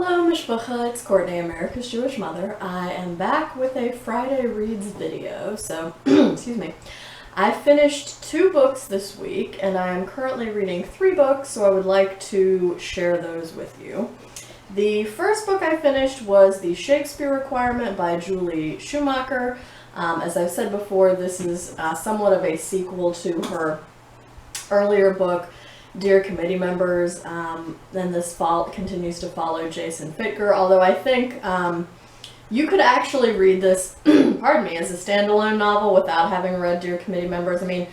Hello Mishpacha, it's Courtney, America's Jewish mother. I am back with a Friday Reads video, so, excuse me. I finished 2 books this week, and I am currently reading 3 books, so I would like to share those with you. The first book I finished was the Shakespeare Requirement by Julie Schumacher. As I've said before, this is somewhat of a sequel to her earlier book, Dear Committee Members. Then this continues to follow Jason Fittger, although I think you could actually read this, pardon me, as a standalone novel without having read Dear Committee Members. I mean,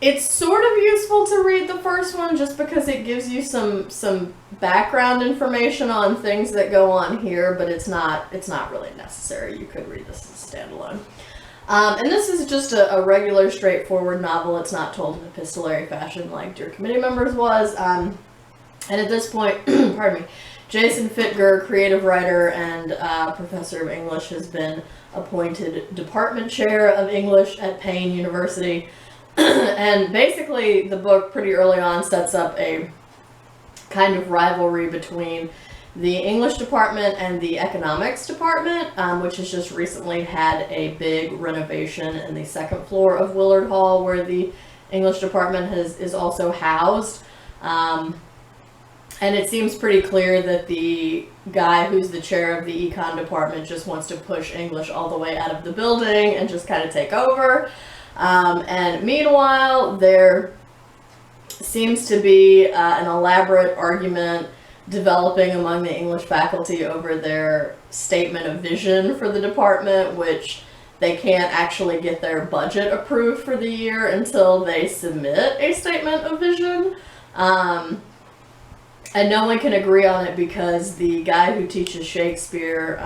it's sort of useful to read the first one just because it gives you some background information on things that go on here, but it's not really necessary. You could read this as a standalone. And this is just a regular, straightforward novel. It's not told in epistolary fashion like Dear Committee Members was. And at this point, pardon me, Jason Fittger, creative writer and professor of English, has been appointed department chair of English at Payne University. And basically, the book pretty early on sets up a kind of rivalry between the English department and the economics department, which has just recently had a big renovation in the 2nd floor of Willard Hall, where the English department is also housed. And it seems pretty clear that the guy who's the chair of the econ department just wants to push English all the way out of the building and just kind of take over. And meanwhile, there seems to be an elaborate argument developing among the English faculty over their statement of vision for the department, which they can't actually get their budget approved for the year until they submit a statement of vision. And no one can agree on it because the guy who teaches Shakespeare,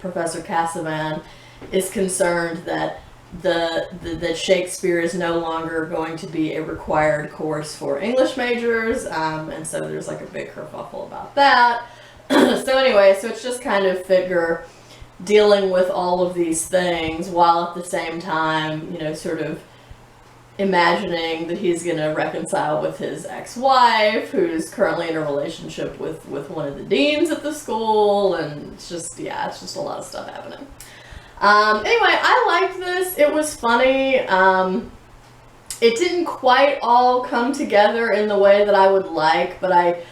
Professor Casavan, is concerned that that Shakespeare is no longer going to be a required course for English majors, and so there's like a big kerfuffle about that. So anyway, so it's just kind of Fittger dealing with all of these things while at the same time, you know, sort of imagining that he's going to reconcile with his ex-wife, who's currently in a relationship with one of the deans at the school, and it's just, yeah, it's just a lot of stuff happening. Anyway, I liked this. It was funny. It didn't quite all come together in the way that I would like, but I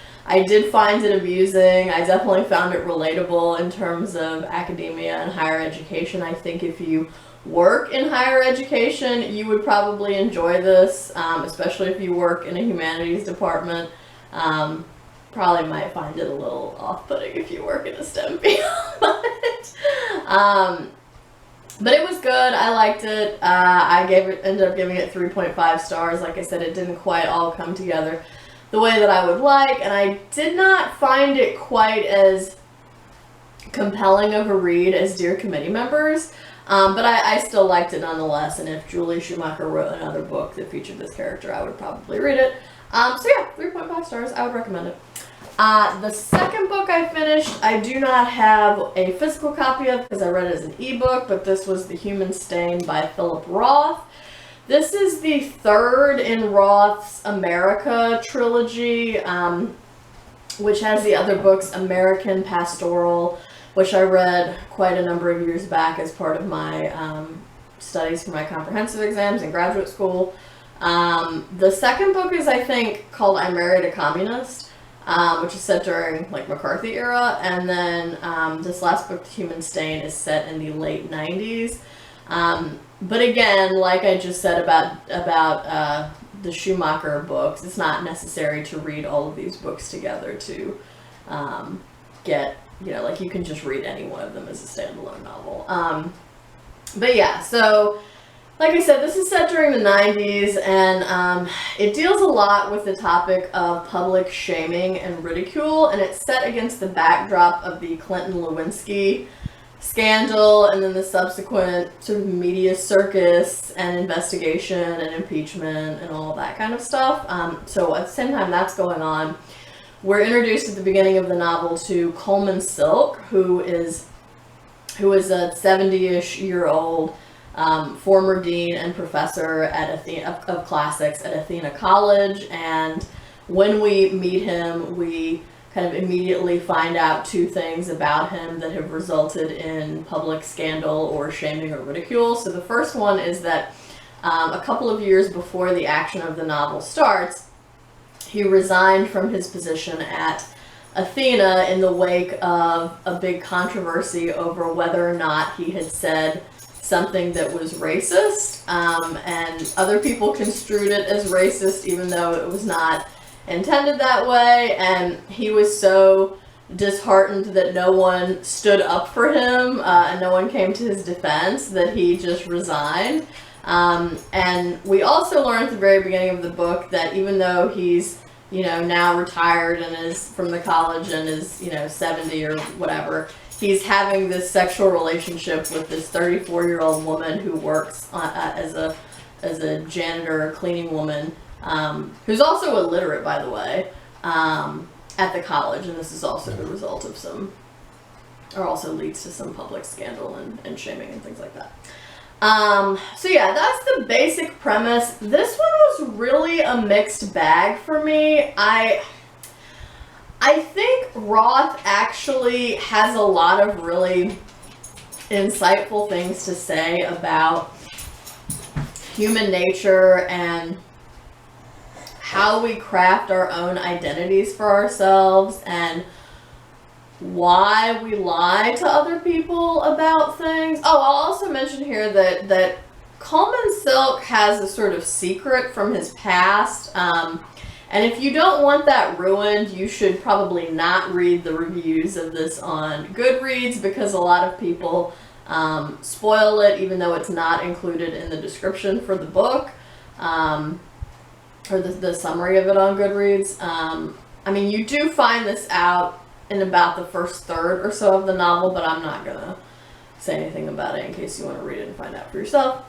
did find it amusing. I definitely found it relatable in terms of academia and higher education. I think if you work in higher education, you would probably enjoy this, especially if you work in a humanities department. Probably might find it a little off-putting if you work in a STEM field. But it was good. I liked it. Ended up giving it 3.5 stars. Like I said, it didn't quite all come together the way that I would like, and I did not find it quite as compelling of a read as Dear Committee Members, but I still liked it nonetheless, and if Julie Schumacher wrote another book that featured this character, I would probably read it. So yeah, 3.5 stars. I would recommend it. The second book I finished, I do not have a physical copy of because I read it as an ebook, but this was The Human Stain by Philip Roth. This is the 3rd in Roth's America trilogy, which has the other books, American, Pastoral, which I read quite a number of years back as part of my studies for my comprehensive exams in graduate school. The second book is, I think, called I Married a Communist, which is set during like McCarthy era, and then this last book, The Human Stain, is set in the late 90s. But again, like I just said about the Schumacher books, it's not necessary to read all of these books together to get, you know, like you can just read any one of them as a standalone novel. But yeah, so like I said, this is set during the 90s, and it deals a lot with the topic of public shaming and ridicule, and it's set against the backdrop of the Clinton-Lewinsky scandal and then the subsequent sort of media circus and investigation and impeachment and all of that kind of stuff. So at the same time that's going on, we're introduced at the beginning of the novel to Coleman Silk, who is a 70-ish-year-old former dean and professor at of classics at Athena College, and when we meet him, we kind of immediately find out two things about him that have resulted in public scandal or shaming or ridicule. So the first one is that a couple of years before the action of the novel starts, he resigned from his position at Athena in the wake of a big controversy over whether or not he had said something that was racist, and other people construed it as racist even though it was not intended that way, and he was so disheartened that no one stood up for him and no one came to his defense that he just resigned. And we also learn at the very beginning of the book that even though he's, you know, now retired and is from the college and is, you know, 70 or whatever, he's having this sexual relationship with this 34-year-old woman who works as a janitor, cleaning woman, who's also illiterate, by the way, at the college, and this is also the result of some, or also leads to some public scandal and shaming and things like that. So yeah, that's the basic premise. This one was really a mixed bag for me. I think Roth actually has a lot of really insightful things to say about human nature and how we craft our own identities for ourselves and why we lie to other people about things. Oh, I'll also mention here that Coleman Silk has a sort of secret from his past, and if you don't want that ruined, you should probably not read the reviews of this on Goodreads, because a lot of people spoil it even though it's not included in the description for the book, or the summary of it on Goodreads. I mean, you do find this out in about the first third or so of the novel, but I'm not gonna say anything about it in case you want to read it and find out for yourself.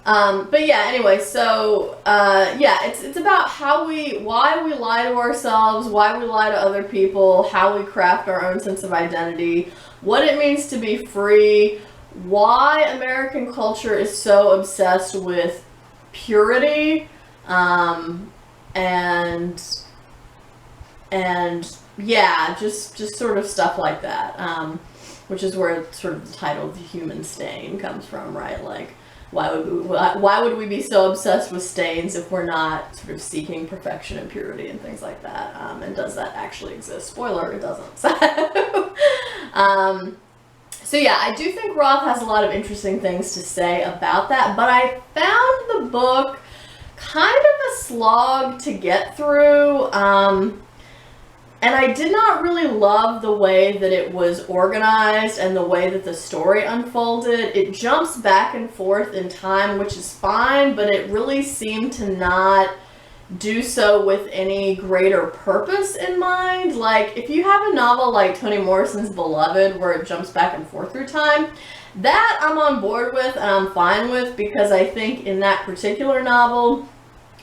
But yeah, anyway, so yeah, it's about why we lie to ourselves, why we lie to other people, how we craft our own sense of identity, what it means to be free, why American culture is so obsessed with purity, and yeah, just sort of stuff like that, which is where sort of the title "The Human Stain" comes from, right? Like, why would we be so obsessed with stains if we're not sort of seeking perfection and purity and things like that? And does that actually exist? Spoiler, it doesn't. So yeah, I do think Roth has a lot of interesting things to say about that, but I found the book kind of a slog to get through, and I did not really love the way that it was organized and the way that the story unfolded. It jumps back and forth in time, which is fine, but it really seemed to not do so with any greater purpose in mind. Like, if you have a novel like Toni Morrison's Beloved, where it jumps back and forth through time, that I'm on board with and I'm fine with, because I think in that particular novel,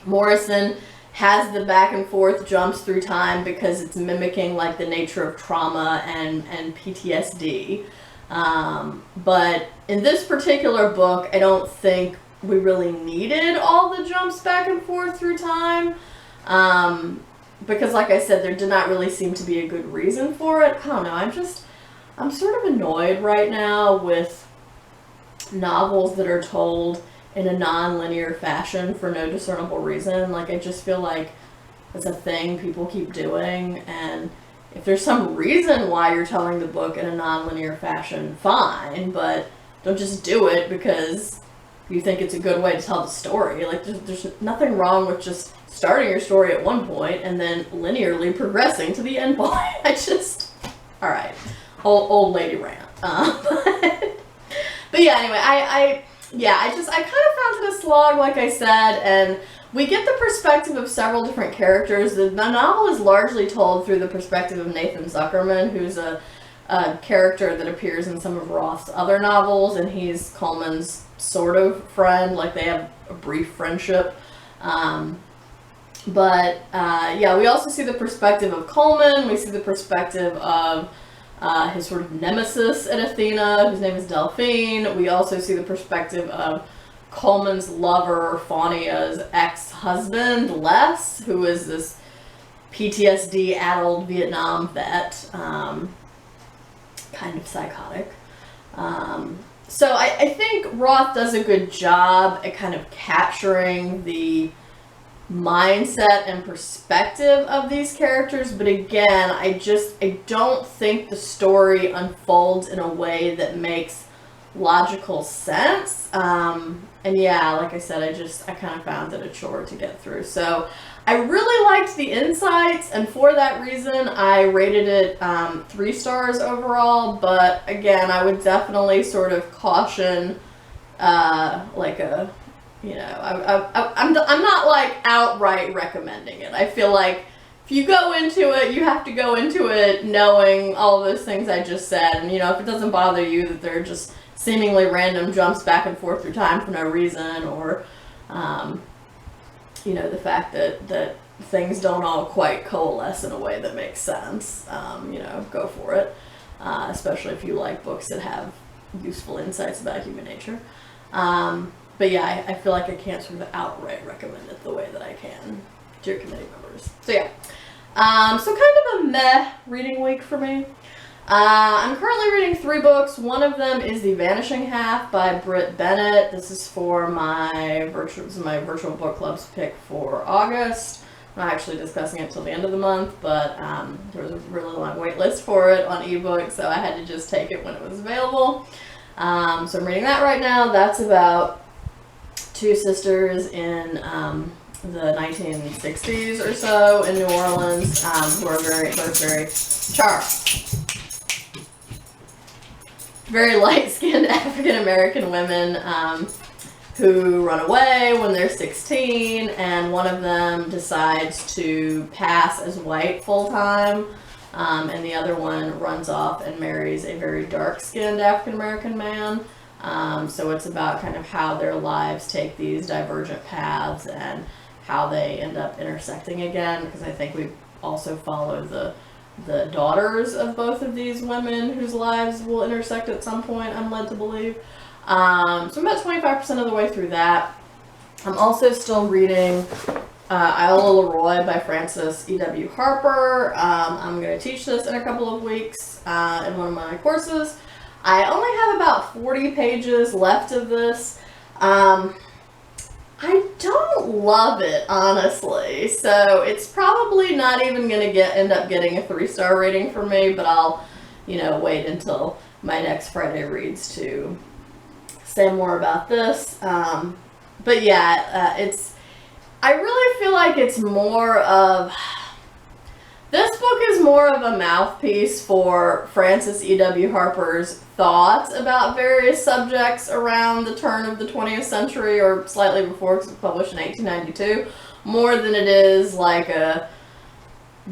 Morrison has the back and forth jumps through time because it's mimicking like the nature of trauma and PTSD. But in this particular book, I don't think we really needed all the jumps back and forth through time. Because like I said, there did not really seem to be a good reason for it. I don't know, I'm sort of annoyed right now with novels that are told in a non-linear fashion for no discernible reason. Like, I just feel like it's a thing people keep doing, and if there's some reason why you're telling the book in a non-linear fashion, fine, but don't just do it because you think it's a good way to tell the story. Like, there's nothing wrong with just starting your story at one point and then linearly progressing to the end point. Alright, old lady rant. But yeah, anyway, I kind of found it a slog, like I said, and we get the perspective of several different characters. The novel is largely told through the perspective of Nathan Zuckerman, who's a character that appears in some of Roth's other novels, and he's Coleman's sort of friend. Like, they have a brief friendship. But we also see the perspective of Coleman. We see the perspective of his sort of nemesis at Athena, whose name is Delphine. We also see the perspective of Coleman's lover, Faunia's ex-husband, Les, who is this PTSD-addled Vietnam vet, kind of psychotic. So I think Roth does a good job at kind of capturing the mindset and perspective of these characters, but again, I don't think the story unfolds in a way that makes logical sense. And yeah, like I said, I kind of found it a chore to get through. So I really liked the insights, and for that reason, I rated it 3 stars overall. But again, I would definitely sort of caution, like a, you know, I'm not like outright recommending it. I feel like if you go into it, you have to go into it knowing all of those things I just said. And, you know, if it doesn't bother you that they're just seemingly random jumps back and forth through time for no reason, or, you know, the fact that things don't all quite coalesce in a way that makes sense, you know, go for it. Especially if you like books that have useful insights about human nature. But yeah, I feel like I can't sort of outright recommend it the way that I can to your committee members. So yeah, so kind of a meh reading week for me. I'm currently reading 3 books. One of them is The Vanishing Half by Bennett. This is for my virtual book club's pick for August. I'm not actually discussing it till the end of the month, but there was a really long wait list for it on ebook, so I had to just take it when it was available. So I'm reading that right now. That's about 2 sisters in the 1960s or so in New Orleans, who are both very very light-skinned African-American women who run away when they're 16, and one of them decides to pass as white full-time, and the other one runs off and marries a very dark-skinned African-American man. So it's about kind of how their lives take these divergent paths and how they end up intersecting again, because I think we also follow the daughters of both of these women whose lives will intersect at some point, I'm led to believe. So I'm about 25% of the way through that. I'm also still reading Iola, Leroy by Frances E.W. Harper. I'm going to teach this in a couple of weeks in one of my courses. I only have about 40 pages left of this. I don't love it, honestly, so it's probably not even going to end up getting a 3-star rating for me, but I'll, you know, wait until my next Friday reads to say more about this. But yeah, I really feel like it's more of, this book is more of a mouthpiece for Frances E.W. Harper's thoughts about various subjects around the turn of the 20th century, or slightly before, because it was published in 1892, more than it is like a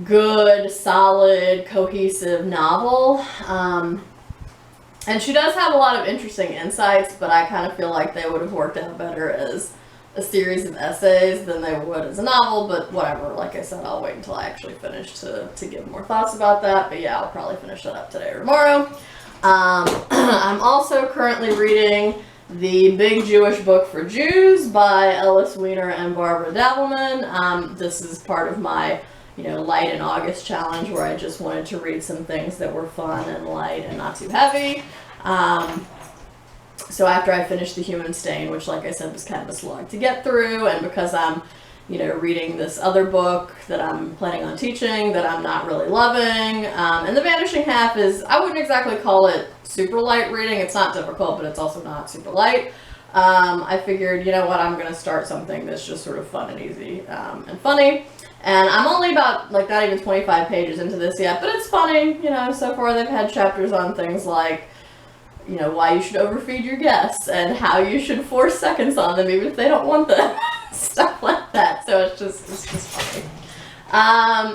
good, solid, cohesive novel. And she does have a lot of interesting insights, but I kind of feel like they would have worked out better as a series of essays than they would as a novel, but whatever. Like I said, I'll wait until I actually finish to give more thoughts about that, but yeah, I'll probably finish that up today or tomorrow. I'm also currently reading The Big Jewish Book for Jews by Ellis, Weiner, and Barbara Davilman. This is part of my, you know, light in August challenge, where I just wanted to read some things that were fun and light and not too heavy. So after I finished The Human Stain, which, like I said, was kind of a slog to get through, and because I'm, you know, reading this other book that I'm planning on teaching that I'm not really loving, and The Vanishing Half is, I wouldn't exactly call it super light reading. It's not difficult, but it's also not super light. I figured, you know what, I'm going to start something that's just sort of fun and easy and funny. And I'm only about, like, not even 25 pages into this yet, but it's funny. You know, so far they've had chapters on things like, you know, why you should overfeed your guests and how you should force seconds on them even if they don't want them. Stuff like that. So it's just funny.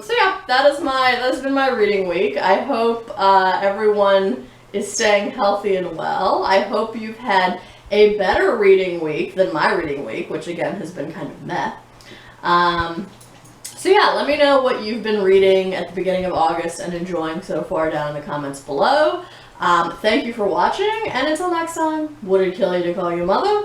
So yeah, that has been my reading week. I hope everyone is staying healthy and well. I hope you've had a better reading week than my reading week, which again has been kind of meh. So yeah, let me know what you've been reading at the beginning of August and enjoying so far down in the comments below. Thank you for watching, and until next time, would it kill you to call you mother?